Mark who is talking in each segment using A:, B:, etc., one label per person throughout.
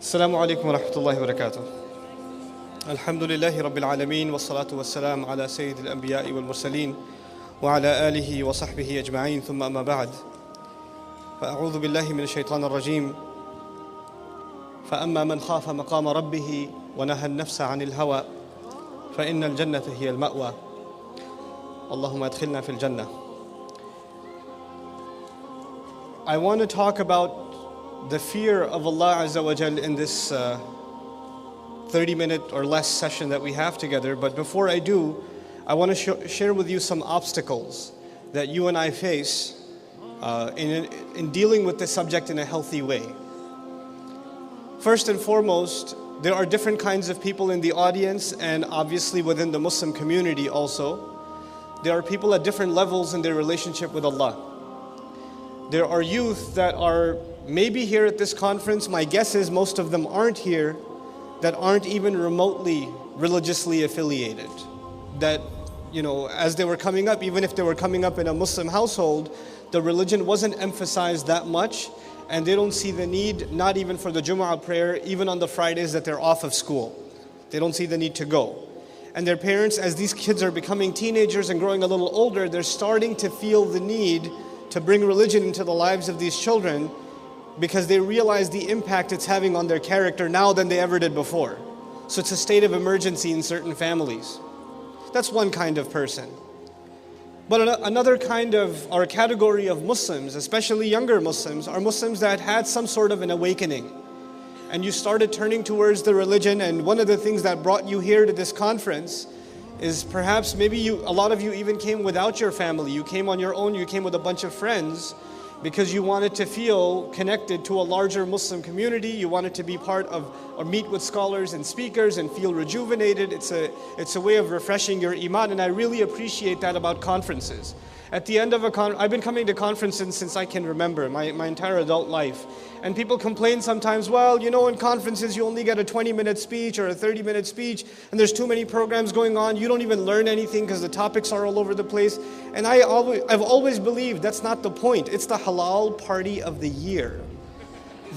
A: السلام عليكم ورحمة الله وبركاته. الحمد لله رب العالمين والصلاة والسلام على سيد الأنبياء والمرسلين وعلى آله وصحبه أجمعين ثم أما بعد فأعوذ بالله من الشيطان الرجيم فأما من خاف مقام ربه ونهى النفس عن الهوى فإن الجنة هي المأوى اللهم أدخلنا في الجنة. I want to talk about the fear of Allah Azza wa Jal in this 30-minute or less session that we have together. But before I do, I want to share with you some obstacles that you and I face in dealing with this subject in a healthy way. First and foremost, there are different kinds of people in the audience, and obviously within the Muslim community also. There are people at different levels in their relationship with Allah. There are youth that are maybe here at this conference. My guess is most of them aren't here, that aren't even remotely religiously affiliated. That, as they were coming up, even if they were coming up in a Muslim household, the religion wasn't emphasized that much, and they don't see the need, not even for the Jumu'ah prayer, even on the Fridays that they're off of school. They don't see the need to go. And their parents, as these kids are becoming teenagers and growing a little older, they're starting to feel the need to bring religion into the lives of these children, because they realize the impact it's having on their character now than they ever did before. So it's a state of emergency in certain families. That's one kind of person. But another kind of, or category of Muslims, especially younger Muslims, are Muslims that had some sort of an awakening. And you started turning towards the religion, and one of the things that brought you here to this conference is perhaps maybe a lot of you even came without your family. You came on your own, you came with a bunch of friends, because you wanted to feel connected to a larger Muslim community. You wanted to be part of, or meet with scholars and speakers and feel rejuvenated. It's a way of refreshing your iman, and I really appreciate that about conferences. At the end of I've been coming to conferences since I can remember, my entire adult life. And people complain sometimes, well, in conferences you only get a 20-minute speech or a 30-minute speech, and there's too many programs going on. You don't even learn anything because the topics are all over the place. And I've always believed that's not the point. It's the halal party of the year.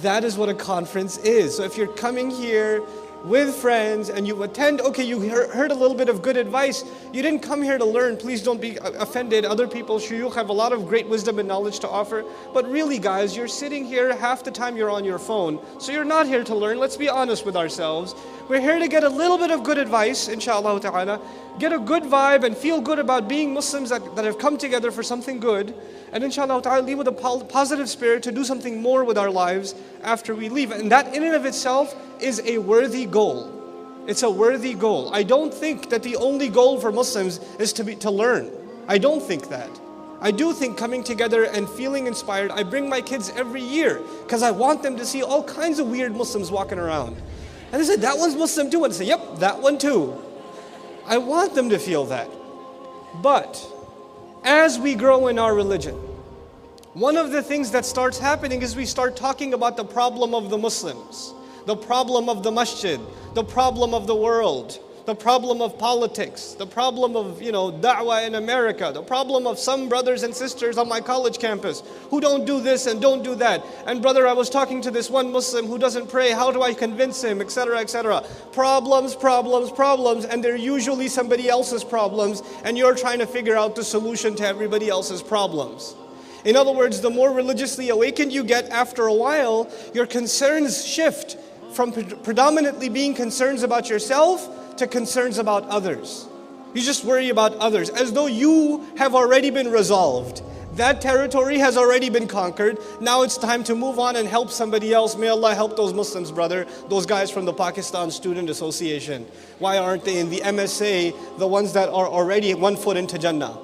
A: That is what a conference is. So if you're coming here with friends and you attend, okay, you heard a little bit of good advice. You didn't come here to learn. Please don't be offended. Other people, shuyukh, have a lot of great wisdom and knowledge to offer. But really, guys, you're sitting here, half the time you're on your phone. So you're not here to learn. Let's be honest with ourselves. We're here to get a little bit of good advice, inshallah ta'ala. Get a good vibe and feel good about being Muslims that have come together for something good. And inshallah ta'ala, leave with a positive spirit to do something more with our lives after we leave. And that in and of itself is a worthy goal. It's a worthy goal. I don't think that the only goal for Muslims is to learn. I don't think that. I do think coming together and feeling inspired. I bring my kids every year because I want them to see all kinds of weird Muslims walking around. And they say, that one's Muslim too. And I say, yep, that one too. I want them to feel that. But as we grow in our religion, one of the things that starts happening is we start talking about the problem of the Muslims, the problem of the masjid, the problem of the world, the problem of politics, the problem of, da'wah in America, the problem of some brothers and sisters on my college campus who don't do this and don't do that. And brother, I was talking to this one Muslim who doesn't pray. How do I convince him, etc., etc. Problems, problems, problems, and they're usually somebody else's problems, and you're trying to figure out the solution to everybody else's problems. In other words, the more religiously awakened you get, after a while, your concerns shift from predominantly being concerns about yourself to concerns about others. You just worry about others as though you have already been resolved. That territory has already been conquered. Now it's time to move on and help somebody else. May Allah help those Muslims, brother, those guys from the Pakistan Student Association. Why aren't they in the MSA, the ones that are already 1 foot into Jannah?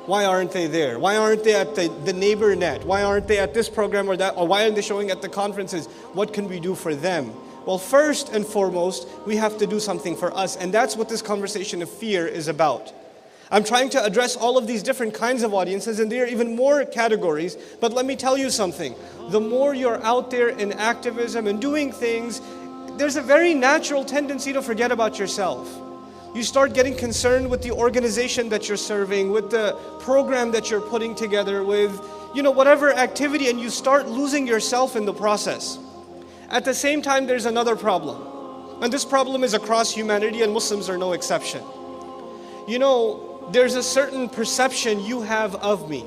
A: Why aren't they there? Why aren't they at the neighbor net? Why aren't they at this program or that? Or why aren't they showing at the conferences? What can we do for them? Well, first and foremost, we have to do something for us. And that's what this conversation of fear is about. I'm trying to address all of these different kinds of audiences, and there are even more categories. But let me tell you something. The more you're out there in activism and doing things, there's a very natural tendency to forget about yourself. You start getting concerned with the organization that you're serving, with the program that you're putting together, with whatever activity, and you start losing yourself in the process. At the same time, there's another problem. And this problem is across humanity, and Muslims are no exception. You know, there's a certain perception you have of me,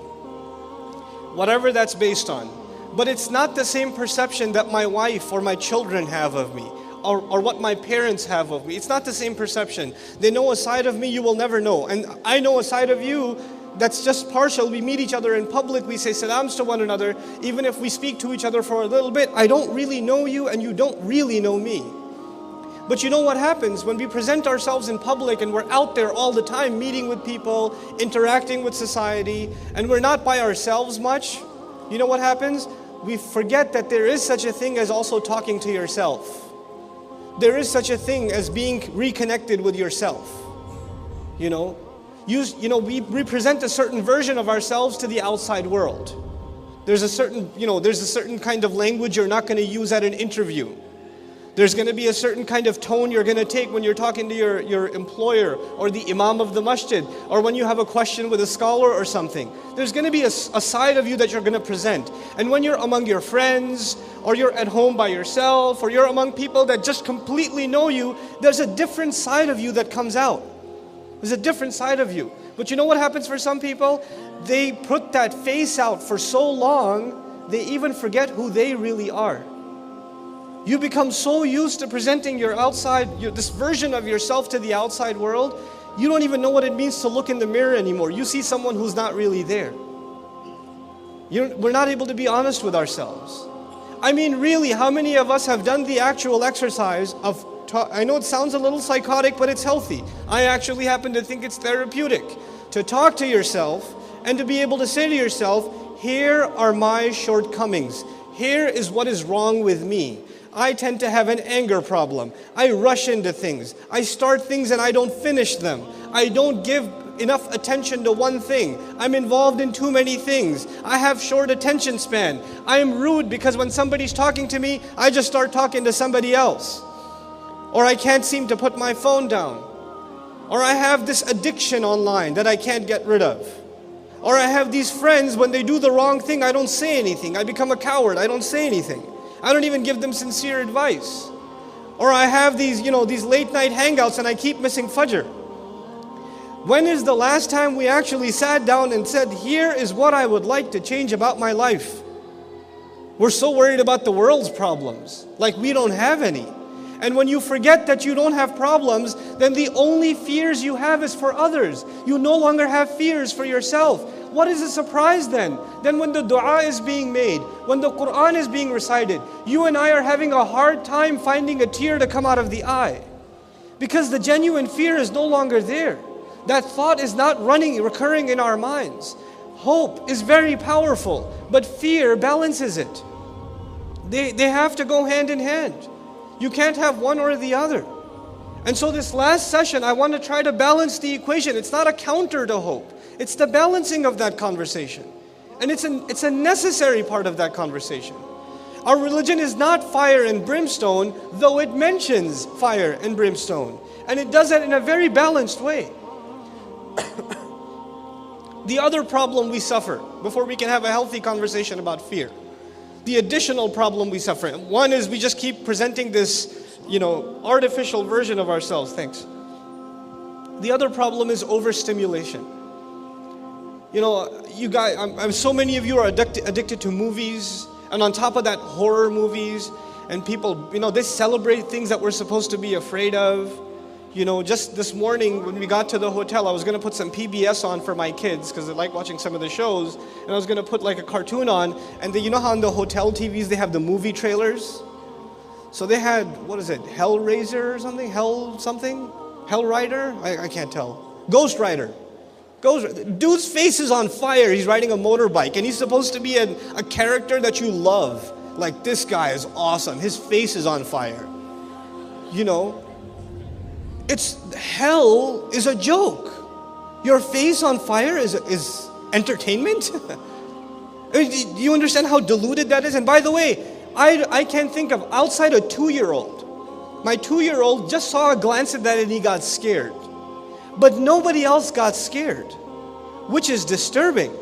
A: whatever that's based on. But it's not the same perception that my wife or my children have of me, or what my parents have of me. It's not the same perception. They know a side of me you will never know. And I know a side of you that's just partial. We meet each other in public, we say salams to one another. Even if we speak to each other for a little bit, I don't really know you and you don't really know me. But you know what happens when we present ourselves in public and we're out there all the time meeting with people, interacting with society, and we're not by ourselves much? You know what happens? We forget that there is such a thing as also talking to yourself. There is such a thing as being reconnected with yourself. You know, we present a certain version of ourselves to the outside world. There's a certain kind of language you're not going to use at an interview. There's going to be a certain kind of tone you're going to take when you're talking to your employer or the imam of the masjid, or when you have a question with a scholar or something. There's going to be a side of you that you're going to present. And when you're among your friends, or you're at home by yourself, or you're among people that just completely know you, there's a different side of you that comes out. There's a different side of you. But you know what happens for some people? They put that face out for so long, they even forget who they really are. You become so used to presenting this version of yourself to the outside world, you don't even know what it means to look in the mirror anymore. You see someone who's not really there. We're not able to be honest with ourselves. I mean, really, how many of us have done the actual exercise of, I know it sounds a little psychotic, but it's healthy. I actually happen to think it's therapeutic. To talk to yourself and to be able to say to yourself, here are my shortcomings. Here is what is wrong with me. I tend to have an anger problem. I rush into things. I start things and I don't finish them. I don't give enough attention to one thing. I'm involved in too many things. I have short attention span. I am rude because when somebody's talking to me, I just start talking to somebody else. Or I can't seem to put my phone down. Or I have this addiction online that I can't get rid of. Or I have these friends, when they do the wrong thing, I don't say anything. I become a coward. I don't say anything. I don't even give them sincere advice. Or I have these late night hangouts and I keep missing Fajr. When is the last time we actually sat down and said, here is what I would like to change about my life? We're so worried about the world's problems, like we don't have any. And when you forget that you don't have problems, then the only fears you have is for others. You no longer have fears for yourself. What is a surprise then? Then when the dua is being made, when the Quran is being recited, you and I are having a hard time finding a tear to come out of the eye. Because the genuine fear is no longer there. That thought is not recurring in our minds. Hope is very powerful, but fear balances it. They have to go hand in hand. You can't have one or the other. And so this last session, I want to try to balance the equation. It's not a counter to hope. It's the balancing of that conversation. And it's a necessary part of that conversation. Our religion is not fire and brimstone, though it mentions fire and brimstone. And it does that in a very balanced way. The other problem we suffer, before we can have a healthy conversation about fear, the additional problem we suffer, one is we just keep presenting this, artificial version of ourselves. Thanks. The other problem is overstimulation. You guys, so many of you are addicted to movies, and on top of that, horror movies, and people, they celebrate things that we're supposed to be afraid of. Just this morning when we got to the hotel, I was going to put some PBS on for my kids because they like watching some of the shows, and I was going to put like a cartoon on, and you know how on the hotel TVs they have the movie trailers? So they had, Hellraiser or something? Hellrider? I can't tell. Ghost Rider. Dude's face is on fire. He's riding a motorbike, and he's supposed to be a character that you love. Like, this guy is awesome. His face is on fire. Hell is a joke. Your face on fire is entertainment? Do you understand how diluted that is? And by the way, I can't think of, outside a 2-year-old, my 2-year-old just saw a glance at that and he got scared. But nobody else got scared, which is disturbing.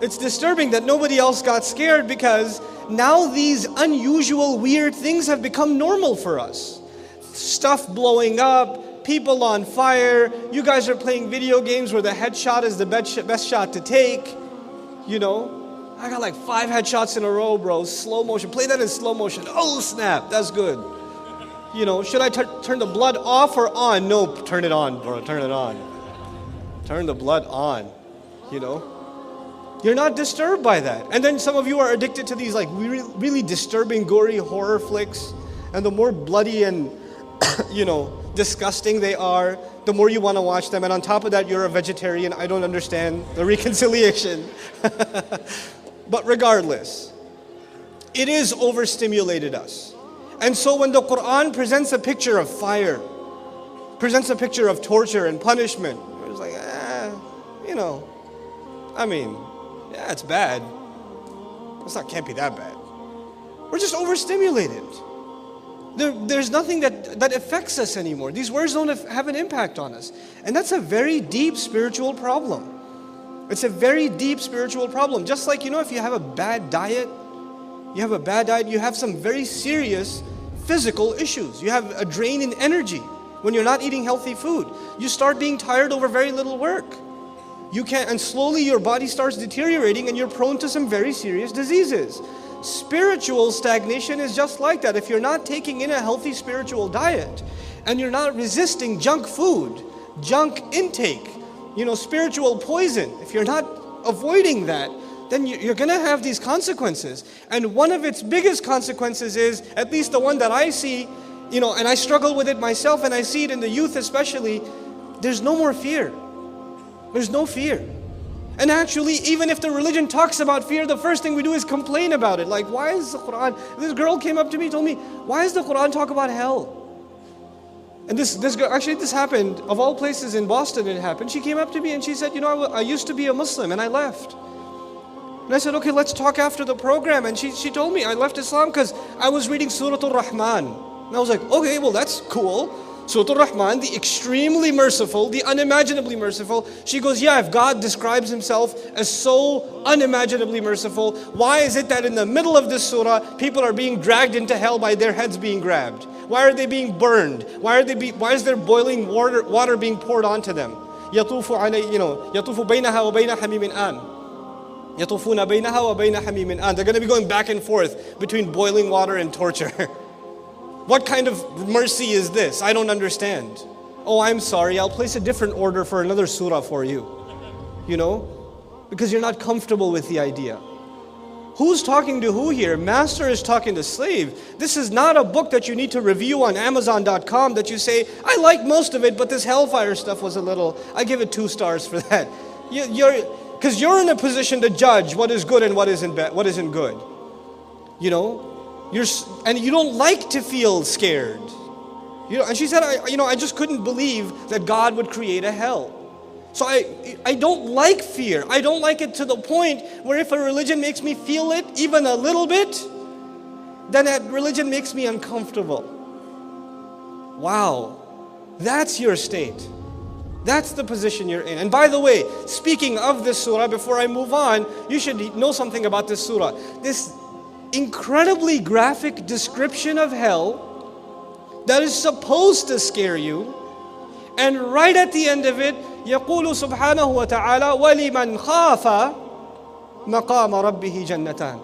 A: It's disturbing that nobody else got scared because now these unusual, weird things have become normal for us. Stuff blowing up, people on fire, you guys are playing video games where the headshot is the best shot to take. You know, I got like 5 headshots in a row, bro. Slow motion, play that in slow motion. Oh snap, that's good. You know, should I turn the blood off or on? No, turn it on, bro, turn it on. Turn the blood on, you know. You're not disturbed by that. And then some of you are addicted to these like really disturbing, gory horror flicks. And the more bloody and, you know, disgusting they are, the more you want to watch them. And on top of that, you're a vegetarian. I don't understand the reconciliation. But regardless, it is overstimulated us. And so when the Quran presents a picture of fire, presents a picture of torture and punishment, it's like, you know, I mean, yeah, it's bad. Can't be that bad. We're just overstimulated. There's nothing that affects us anymore. These words don't have an impact on us. And that's a very deep spiritual problem. It's a very deep spiritual problem. Just like, you know, if you have a bad diet, you have some very serious physical issues. You have a drain in energy when you're not eating healthy food. You start being tired over very little work. And slowly your body starts deteriorating and you're prone to some very serious diseases. Spiritual stagnation is just like that. If you're not taking in a healthy spiritual diet and you're not resisting junk food, junk intake, you know, spiritual poison, if you're not avoiding that, then you're going to have these consequences. And one of its biggest consequences is, at least the one that I see, you know, and I struggle with it myself and I see it in the youth especially, there's no more fear. There's no fear. And actually, even if the religion talks about fear, the first thing we do is complain about it. Like, why is the Quran... This girl came up to me, told me, why does the Quran talk about hell? And this girl, actually this happened, of all places in Boston it happened. She came up to me and she said, you know, I used to be a Muslim and I left. And I said, okay, let's talk after the program. And she told me I left Islam because I was reading Surah Al-Rahman. And I was like, okay, well that's cool. Surah Al-Rahman, the extremely merciful, the unimaginably merciful. She goes, yeah, if God describes himself as so unimaginably merciful, why is it that in the middle of this surah, people are being dragged into hell by their heads being grabbed? Why are they being burned? Why is there boiling water being poured onto them? يَطُوفُ بَيْنَهَا وَبَيْنَ حَمِيمٍ آنٍ يَطُوفُونَ بَيْنَهَا وَبَيْنَ حَمِيمٍ آنٍ. They're going to be going back and forth between boiling water and torture. What kind of mercy is this? I don't understand. Oh, I'm sorry, I'll place a different order for another surah for you. You know? Because you're not comfortable with the idea. Who's talking to who here? Master is talking to slave. This is not a book that you need to review on Amazon.com that you say, I like most of it, but this hellfire stuff was a little, I give it 2 stars for that. Because you're in a position to judge what is good and what isn't good. You know? And you don't like to feel scared. You know, and she said, I just couldn't believe that God would create a hell. So I don't like fear. I don't like it to the point where if a religion makes me feel it even a little bit, then that religion makes me uncomfortable. Wow, that's your state. That's the position you're in. And by the way, speaking of this surah, before I move on, you should know something about this surah. This incredibly graphic description of hell that is supposed to scare you, and right at the end of it, يقول سبحانه وتعالى وَلِمَنْ خَافَ مَقَامَ رَبِّهِ جَنَّتَانِ.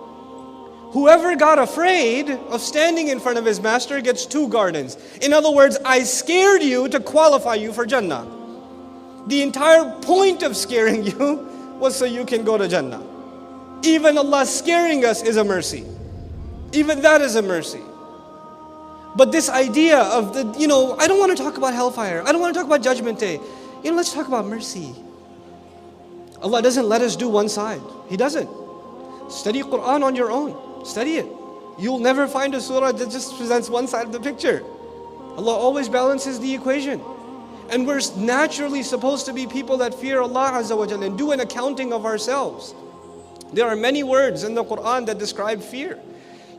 A: Whoever got afraid of standing in front of his master gets 2 gardens. In other words, I scared you to qualify you for Jannah. The entire point of scaring you was so you can go to Jannah. Even Allah scaring us is a mercy. Even that is a mercy. But this idea of I don't want to talk about hellfire. I don't want to talk about Judgment Day. Let's talk about mercy. Allah doesn't let us do one side. He doesn't. Study Quran on your own. Study it. You'll never find a surah that just presents one side of the picture. Allah always balances the equation. And we're naturally supposed to be people that fear Allah Azza wa Jalla and do an accounting of ourselves. There are many words in the Quran that describe fear.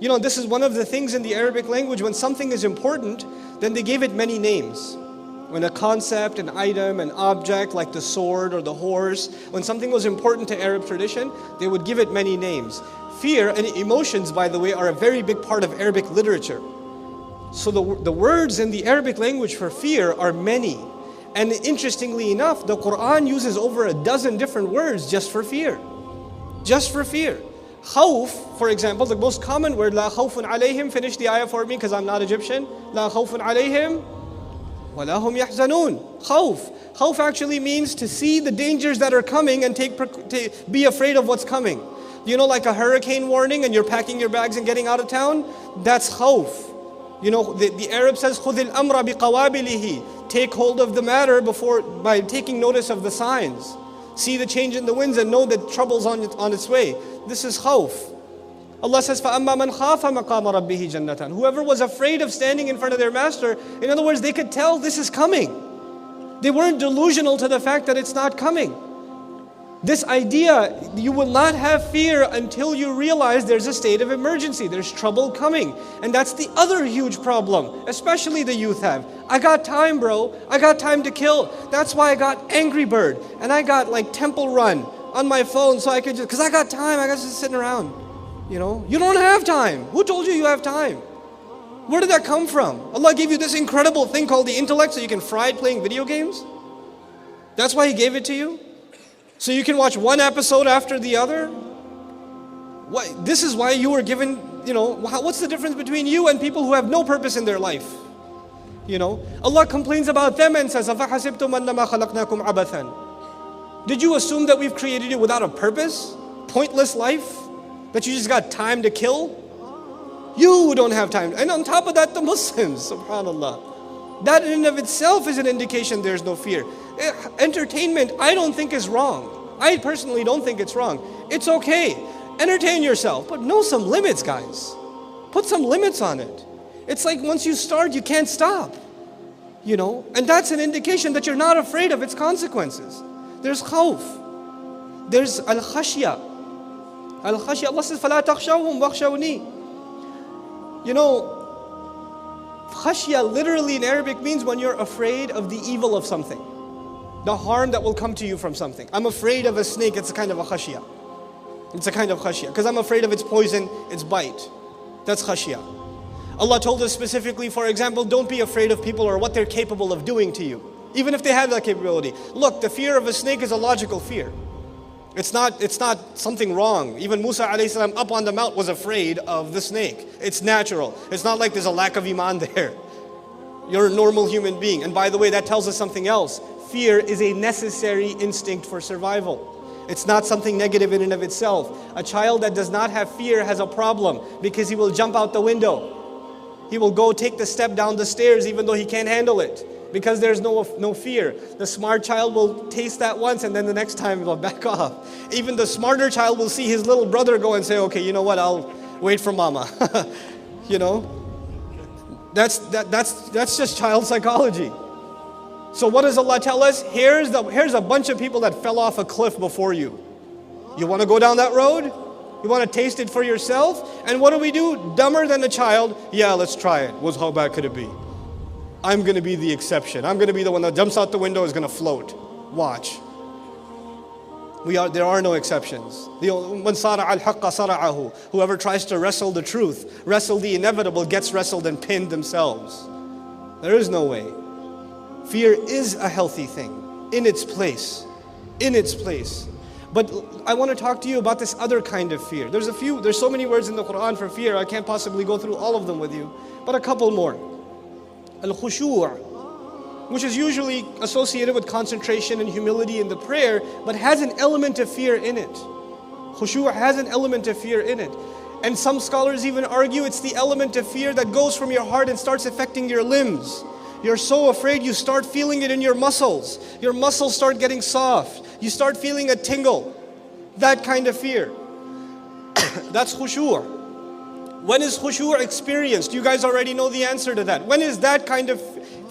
A: This is one of the things in the Arabic language. When something is important, then they gave it many names. When a concept, an item, an object like the sword or the horse, when something was important to Arab tradition, they would give it many names. Fear and emotions, by the way, are a very big part of Arabic literature. So the words in the Arabic language for fear are many. And interestingly enough, the Quran uses over a dozen different words just for fear. Just for fear. Khawf, for example, the most common word, La khawfun alayhim, finish the ayah for me because I'm not Egyptian. La khawfun alayhim, wa la hum yahzanun. Khawf. Khawf actually means to see the dangers that are coming and be afraid of what's coming. You know, like a hurricane warning and you're packing your bags and getting out of town? That's khawf. You know, the Arab says, خُذِ الْأَمْرَ بِقَوَابِلِهِ. Take hold of the matter by taking notice of the signs. See the change in the winds and know that trouble's on its way. This is khawf. Allah says, فَأَمَّا مَنْ خَافَ مَقَامَ رَبِّهِ جَنَّةً. Whoever was afraid of standing in front of their master, in other words, they could tell this is coming. They weren't delusional to the fact that it's not coming. This idea, you will not have fear until you realize there's a state of emergency, there's trouble coming. And that's the other huge problem, especially the youth have. I got time, bro. I got time to kill. That's why I got Angry Bird and I got like Temple Run on my phone so I could just, because I got time, I got just sitting around. You know, you don't have time. Who told you have time? Where did that come from? Allah gave you this incredible thing called the intellect so you can fry it playing video games? That's why He gave it to you? So you can watch one episode after the other? This is why you were given, you know, what's the difference between you and people who have no purpose in their life? You know, Allah complains about them and says, أَفَحَسِبْتُمْ أَنَّمَا خَلَقْنَاكُمْ عَبَثًا. Did you assume that we've created you without a purpose? Pointless life? That you just got time to kill? You don't have time. And on top of that, the Muslims, subhanAllah. That in and of itself is an indication there's no fear. Entertainment, I don't think is wrong. I personally don't think it's wrong. It's okay. Entertain yourself, but know some limits, guys. Put some limits on it. It's like once you start, you can't stop. You know, and that's an indication that you're not afraid of its consequences. There's khawf. There's al-khashya. Al-khashya, Allah says, فَلَا تَخْشَوْهُمْ وَخْشَوْنِي. You know, khashya literally in Arabic means when you're afraid of the evil of something. The harm that will come to you from something. I'm afraid of a snake, it's a kind of a khashya. It's a kind of khashya. Because I'm afraid of its poison, its bite. That's khashya. Allah told us specifically, for example, don't be afraid of people or what they're capable of doing to you. Even if they have that capability. Look, the fear of a snake is a logical fear. It's not something wrong. Even Musa alayhi salam up on the mount was afraid of the snake. It's natural. It's not like there's a lack of iman there. You're a normal human being. And by the way, that tells us something else. Fear is a necessary instinct for survival. It's not something negative in and of itself. A child that does not have fear has a problem because he will jump out the window. He will go take the step down the stairs even though he can't handle it. Because there's no fear. The smart child will taste that once and then the next time he'll back off. Even the smarter child will see his little brother go and say, okay, you know what, I'll wait for mama. You know? That's just child psychology. So what does Allah tell us? Here's a bunch of people that fell off a cliff before you. You want to go down that road? You want to taste it for yourself? And what do? Dumber than a child? Yeah, let's try it. How bad could it be? I'm going to be the exception. I'm going to be the one that jumps out the window is going to float. Watch. There are no exceptions. Whoever tries to wrestle the truth, wrestle the inevitable, gets wrestled and pinned themselves. There is no way. Fear is a healthy thing, in its place. In its place. But I want to talk to you about this other kind of fear. There's so many words in the Quran for fear, I can't possibly go through all of them with you. But a couple more. Al-khushu', which is usually associated with concentration and humility in the prayer, but has an element of fear in it. Khushu' has an element of fear in it. And some scholars even argue it's the element of fear that goes from your heart and starts affecting your limbs. You're so afraid you start feeling it in your muscles. Your muscles start getting soft. You start feeling a tingle. That kind of fear. That's khushu'. When is khushu' experienced? You guys already know the answer to that. When is that kind of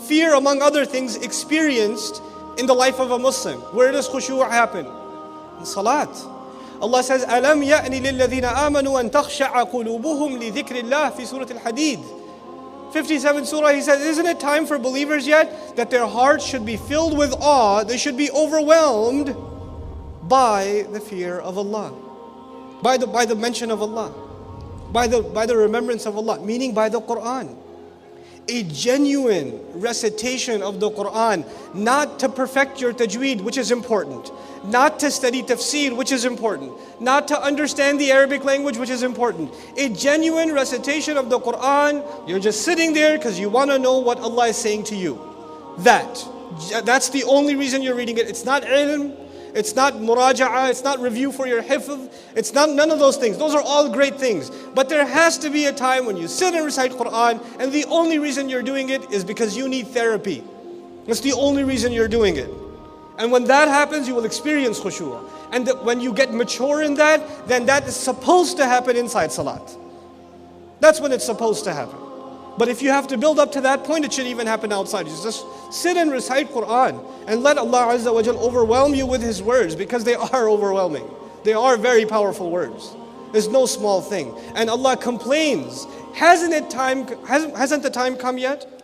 A: fear, among other things, experienced in the life of a Muslim? Where does khushu' happen? In salat. Allah says, أَلَمْ يَأْنِ لِلَّذِينَ آمَنُوا أَن تَخْشَعَ قُلُوبُهُمْ لِذِكْرِ اللَّهِ في سورة الحديد. 57 surah, He says, isn't it time for believers yet that their hearts should be filled with awe, they should be overwhelmed by the fear of Allah. by the mention of Allah, by the remembrance of Allah, meaning by the Quran. A genuine recitation of the Quran, not to perfect your tajweed, which is important, not to study tafsir, which is important, not to understand the Arabic language, which is important. A genuine recitation of the Quran, you're just sitting there because you want to know what Allah is saying to you. That's the only reason you're reading it. It's not ilm, it's not muraja'ah, it's not review for your hifz, it's not none of those things. Those are all great things. But there has to be a time when you sit and recite Quran, and the only reason you're doing it is because you need therapy. That's the only reason you're doing it. And when that happens, you will experience khushu'. And when you get mature in that, then that is supposed to happen inside salat. That's when it's supposed to happen. But if you have to build up to that point, it should even happen outside. You just sit and recite Quran and let Allah Azza wa Jal overwhelm you with His words, because they are overwhelming. They are very powerful words. It's no small thing. And Allah complains, hasn't the time come yet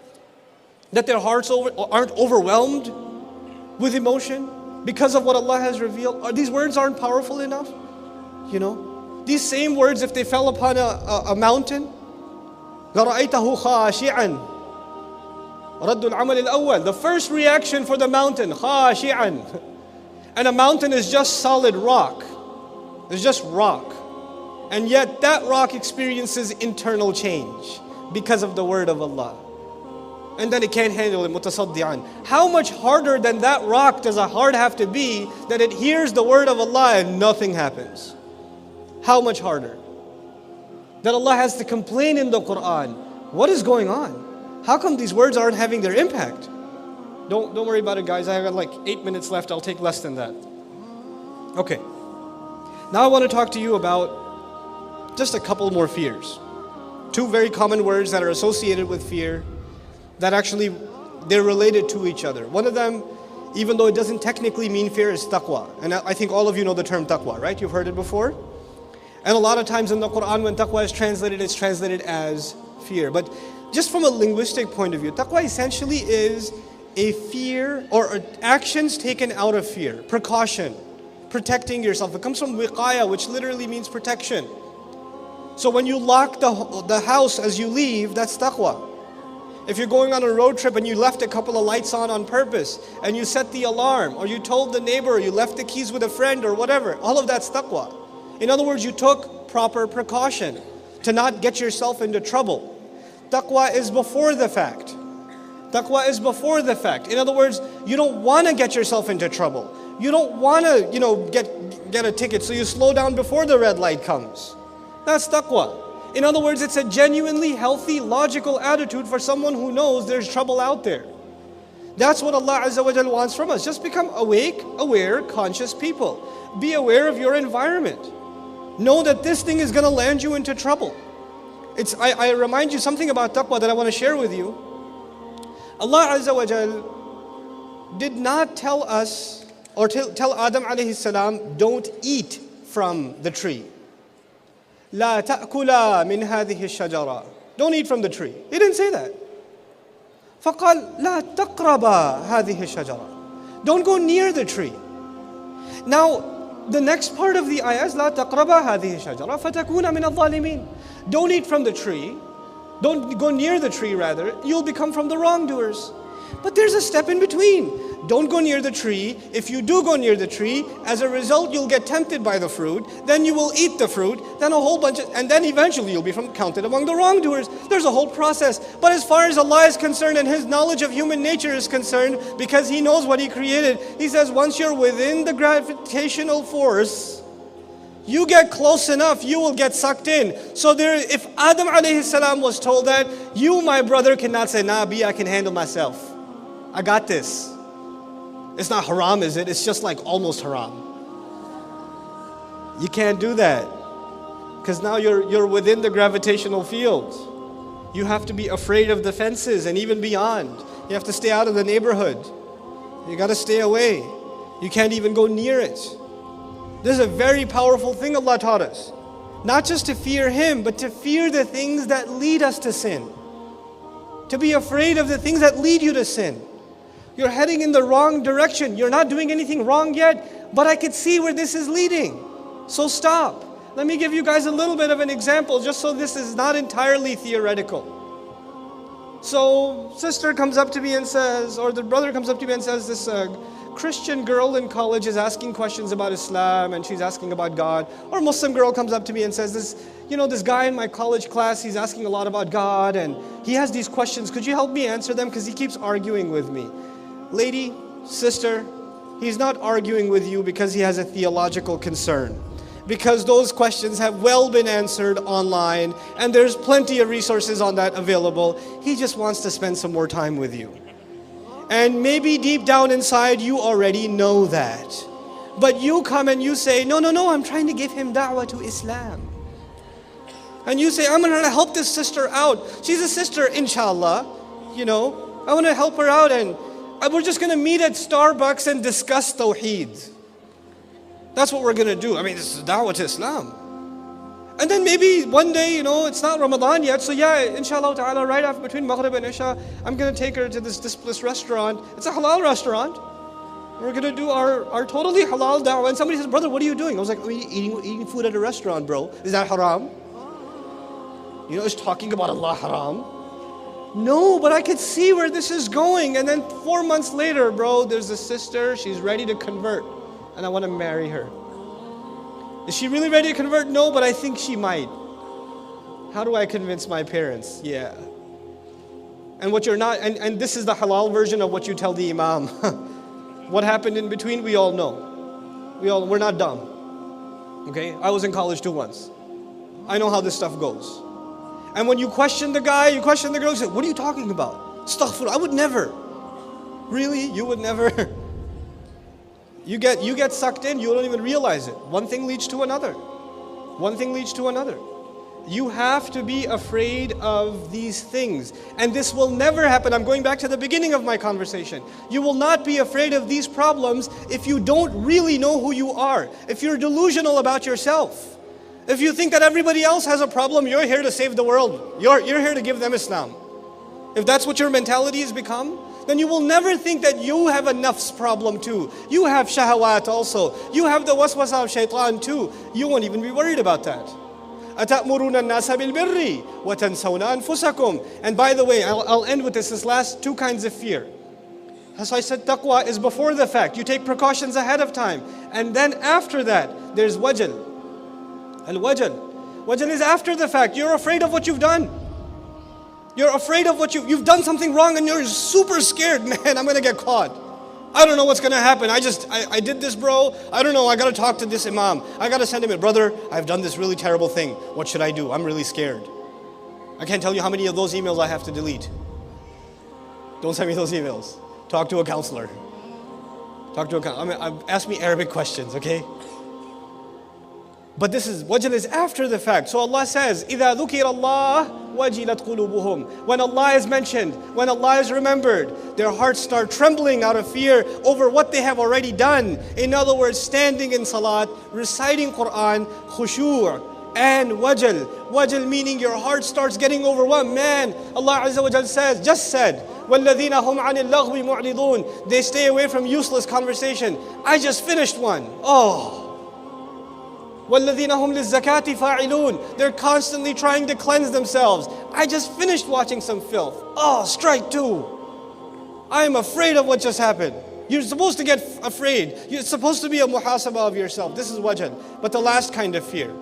A: that their hearts aren't overwhelmed with emotion because of what Allah has revealed? These words aren't powerful enough? You know, these same words, if they fell upon a mountain, لَرَأَيْتَهُ خَاشِعًا رَدُّ الْعَمَلِ الْأَوَّلِ. The first reaction for the mountain, خَاشِعًا. And a mountain is just solid rock. It's just rock. And yet that rock experiences internal change because of the word of Allah. And then it can't handle it, mutasaddi'an. How much harder than that rock does a heart have to be that it hears the word of Allah and nothing happens? How much harder? That Allah has to complain in the Quran. What is going on? How come these words aren't having their impact? Don't worry about it, guys. I have like 8 minutes left. I'll take less than that. Okay. Now I want to talk to you about just a couple more fears. Two very common words that are associated with fear, that actually they're related to each other. One of them, even though it doesn't technically mean fear, is taqwa. And I think all of you know the term taqwa, right? You've heard it before. And a lot of times in the Quran, when taqwa is translated, it's translated as fear. But just from a linguistic point of view, taqwa essentially is a fear or actions taken out of fear, precaution, protecting yourself. It comes from wiqaya, which literally means protection. So when you lock the house as you leave, that's taqwa. If you're going on a road trip and you left a couple of lights on purpose, and you set the alarm, or you told the neighbor, or you left the keys with a friend or whatever, all of that's taqwa. In other words, you took proper precaution to not get yourself into trouble. Taqwa is before the fact. Taqwa is before the fact. In other words, you don't want to get yourself into trouble. You don't want to, get a ticket, so you slow down before the red light comes. That's taqwa. In other words, it's a genuinely healthy, logical attitude for someone who knows there's trouble out there. That's what Allah Azza wa Jal wants from us. Just become awake, aware, conscious people. Be aware of your environment. Know that this thing is going to land you into trouble. I remind you something about taqwa that I want to share with you. Allah Azza wa Jal did not tell us, or tell Adam alayhi salam, don't eat from the tree. لا تأكلا من هذه الشجرة. Don't eat from the tree. He didn't say that. فقال لا تقربا هذه الشجرة. Don't go near the tree. Now, the next part of the ayah is لا تقربا هذه الشجرة فتكون من الظالمين. Don't eat from the tree. Don't go near the tree, rather. You'll become from the wrongdoers. But there's a step in between. Don't go near the tree. If you do go near the tree, as a result, you'll get tempted by the fruit. Then you will eat the fruit. Then a whole bunch and then eventually you'll be counted among the wrongdoers. There's a whole process. But as far as Allah is concerned and His knowledge of human nature is concerned, because He knows what He created, He says once you're within the gravitational force, you get close enough, you will get sucked in. So if Adam alayhi salam was told that, you, my brother, cannot say, nah, I can handle myself. I got this. It's not haram, is it? It's just like almost haram. You can't do that. Because now you're within the gravitational field. You have to be afraid of the fences and even beyond. You have to stay out of the neighborhood. You got to stay away. You can't even go near it. This is a very powerful thing Allah taught us. Not just to fear Him, but to fear the things that lead us to sin. To be afraid of the things that lead you to sin. You're heading in the wrong direction. You're not doing anything wrong yet, but I could see where this is leading. So stop. Let me give you guys a little bit of an example, just so this is not entirely theoretical. So, sister comes up to me and says, or the brother comes up to me and says, this Christian girl in college is asking questions about Islam and she's asking about God. Or Muslim girl comes up to me and says, this guy in my college class, he's asking a lot about God and he has these questions. Could you help me answer them? Because he keeps arguing with me. Lady, sister, he's not arguing with you because he has a theological concern. Because those questions have well been answered online and there's plenty of resources on that available. He just wants to spend some more time with you. And maybe deep down inside you already know that. But you come and you say, no, I'm trying to give him da'wah to Islam. And you say, I'm going to help this sister out. She's a sister, inshallah. I want to help her out and we're just going to meet at Starbucks and discuss Tawheed. That's what we're going to do. This is da'wah to Islam. And then maybe one day, it's not Ramadan yet. So yeah, inshallah ta'ala, right after between Maghrib and Isha, I'm going to take her to this restaurant. It's a halal restaurant. We're going to do our totally halal da'wah. And somebody says, brother, what are you doing? I was like, eating food at a restaurant, bro. Is that haram? Is talking about Allah haram? No, but I could see where this is going. And then 4 months later, bro, there's a sister. She's ready to convert. And I want to marry her. Is she really ready to convert? No, but I think she might. How do I convince my parents? Yeah. And what you're not, and this is the halal version of what you tell the imam. What happened in between, we all know. We're not dumb. Okay? I was in college too once. I know how this stuff goes. And when you question the guy, you question the girl, you say, what are you talking about? Astaghfirullah, I would never. Really? You would never? You get sucked in, you don't even realize it. One thing leads to another. One thing leads to another. You have to be afraid of these things. And this will never happen. I'm going back to the beginning of my conversation. You will not be afraid of these problems if you don't really know who you are. If you're delusional about yourself. If you think that everybody else has a problem, you're here to save the world. You're here to give them Islam. If that's what your mentality has become, then you will never think that you have a nafs problem too. You have shahawat also. You have the waswasa of shaitan too. You won't even be worried about that. أَتَأْمُرُونَ النَّاسَ بِالْبِرِّ وَتَنْسَوْنَ أَنفُسَكُمْ. And by the way, I'll end with this last two kinds of fear. As I said, taqwa is before the fact. You take precautions ahead of time. And then after that, there's wajal. Al-wajal. Wajal is after the fact. You're afraid of what you've done. You're afraid of what you've done something wrong and you're super scared. Man, I'm going to get caught. I don't know what's going to happen. I did this, bro. I don't know. I got to talk to this imam. I got to send him a brother. I've done this really terrible thing. What should I do? I'm really scared. I can't tell you how many of those emails I have to delete. Don't send me those emails. Talk to a counselor. Ask me Arabic questions, okay? But wajal is after the fact. So Allah says, إِذَا ذُكِرَ اللَّهُ وَجِلَتْ قُلُوبُهُم. When Allah is mentioned, when Allah is remembered, their hearts start trembling out of fear over what they have already done. In other words, standing in salat, reciting Quran, khushu' and wajal. Wajal meaning your heart starts getting overwhelmed. Man, Allah Azza wa Jal just said, وَالَّذِينَ هُمْ عَنِ اللَّغْوِ مُعْرِضُونَ. They stay away from useless conversation. I just finished one. Oh. وَالَّذِينَ هُمْ لِلزَّكَاةِ فَاعِلُونَ. They're constantly trying to cleanse themselves. I just finished watching some filth. Oh, strike two. I am afraid of what just happened. You're supposed to get afraid. You're supposed to be a muhasabah of yourself. This is wajal. But the last kind of fear.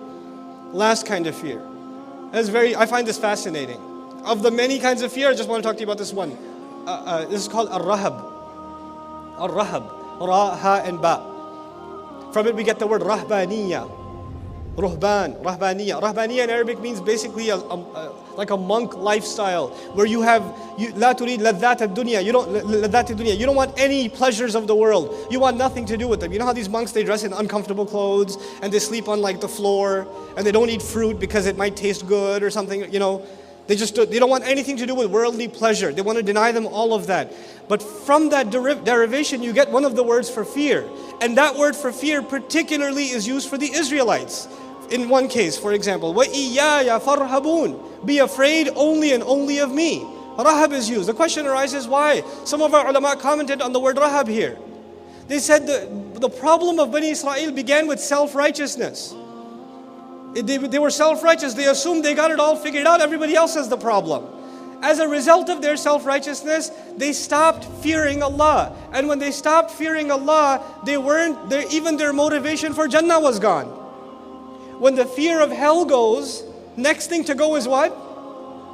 A: I find this fascinating. Of the many kinds of fear, I just want to talk to you about this one. This is called ar-rahab. Ar-rahab. Ra, ha, and ba. From it we get the word rahbaniyya. Rahbaniyya. Rahbaniyya in Arabic means basically like a monk lifestyle where you la turid ladhat ad-dunya. You don't want any pleasures of the world. You want nothing to do with them. You know how these monks, they dress in uncomfortable clothes and they sleep on like the floor and they don't eat fruit because it might taste good or something, They don't want anything to do with worldly pleasure. They want to deny them all of that. But from that derivation, you get one of the words for fear. And that word for fear particularly is used for the Israelites. In one case, for example, وَإِيَّايَ فَارْهَبُونَ. Be afraid only and only of me. Rahab is used. The question arises why? Some of our ulama commented on the word rahab here. They said the problem of Bani Israel began with self-righteousness. They were self-righteous. They assumed they got it all figured out. Everybody else has the problem. As a result of their self-righteousness, they stopped fearing Allah. And when they stopped fearing Allah, even their motivation for Jannah was gone. When the fear of hell goes, next thing to go is what?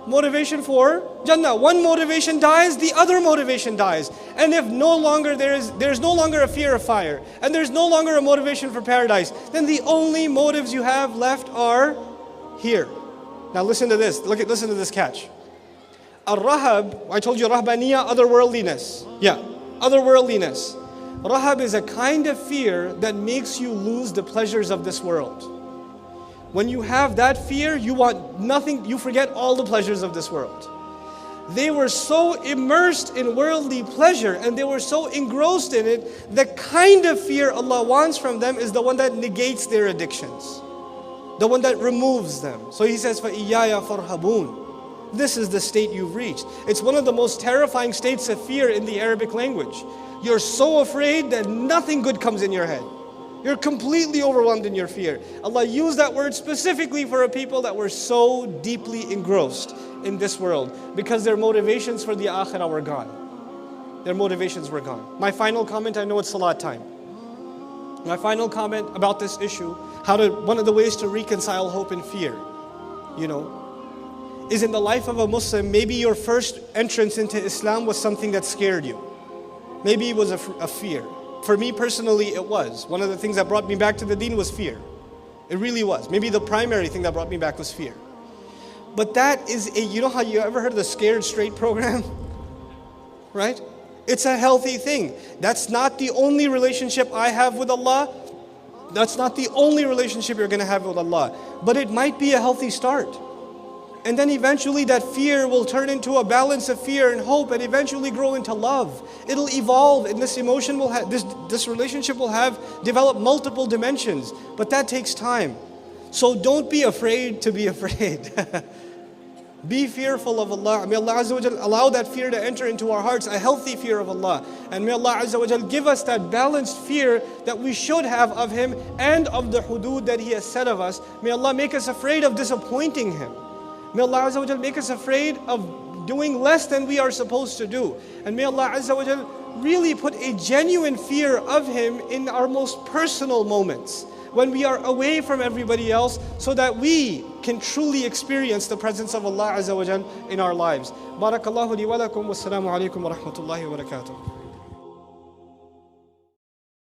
A: Motivation for Jannah. One motivation dies, the other motivation dies. And if no longer there's no longer a fear of fire, and there's no longer a motivation for paradise, then the only motives you have left are here. Now listen to this. Listen to this catch. Ar-rahab, I told you rahbaniya, otherworldliness. Yeah, otherworldliness. Rahab is a kind of fear that makes you lose the pleasures of this world. When you have that fear, you want nothing, you forget all the pleasures of this world. They were so immersed in worldly pleasure and they were so engrossed in it, the kind of fear Allah wants from them is the one that negates their addictions, the one that removes them. So He says, فَإِيَّايَ فَارْهَبُونَ. This is the state you've reached. It's one of the most terrifying states of fear in the Arabic language. You're so afraid that nothing good comes in your head. You're completely overwhelmed in your fear. Allah used that word specifically for a people that were so deeply engrossed in this world because their motivations for the akhirah were gone. Their motivations were gone. My final comment, I know it's salat time. My final comment about this issue, one of the ways to reconcile hope and fear, is in the life of a Muslim, maybe your first entrance into Islam was something that scared you. Maybe it was a fear. For me personally, it was. One of the things that brought me back to the deen was fear. It really was. Maybe the primary thing that brought me back was fear. But that is you know how you ever heard of the Scared Straight program? Right? It's a healthy thing. That's not the only relationship I have with Allah. That's not the only relationship you're going to have with Allah. But it might be a healthy start. And then eventually that fear will turn into a balance of fear and hope and eventually grow into love. It'll evolve and this emotion will have, this relationship will develop multiple dimensions. But that takes time. So don't be afraid to be afraid. Be fearful of Allah. May Allah Azza wa Jal allow that fear to enter into our hearts, a healthy fear of Allah. And may Allah Azza wa Jal give us that balanced fear that we should have of Him and of the hudud that He has set of us. May Allah make us afraid of disappointing Him. May Allah Azza wa Jal make us afraid of doing less than we are supposed to do. And may Allah Azza wa Jal really put a genuine fear of Him in our most personal moments, when we are away from everybody else, so that we can truly experience the presence of Allah Azza wa Jal in our lives. Barakallahu li wa lakum, wassalamu alaikum wa rahmatullahi wa barakatuh.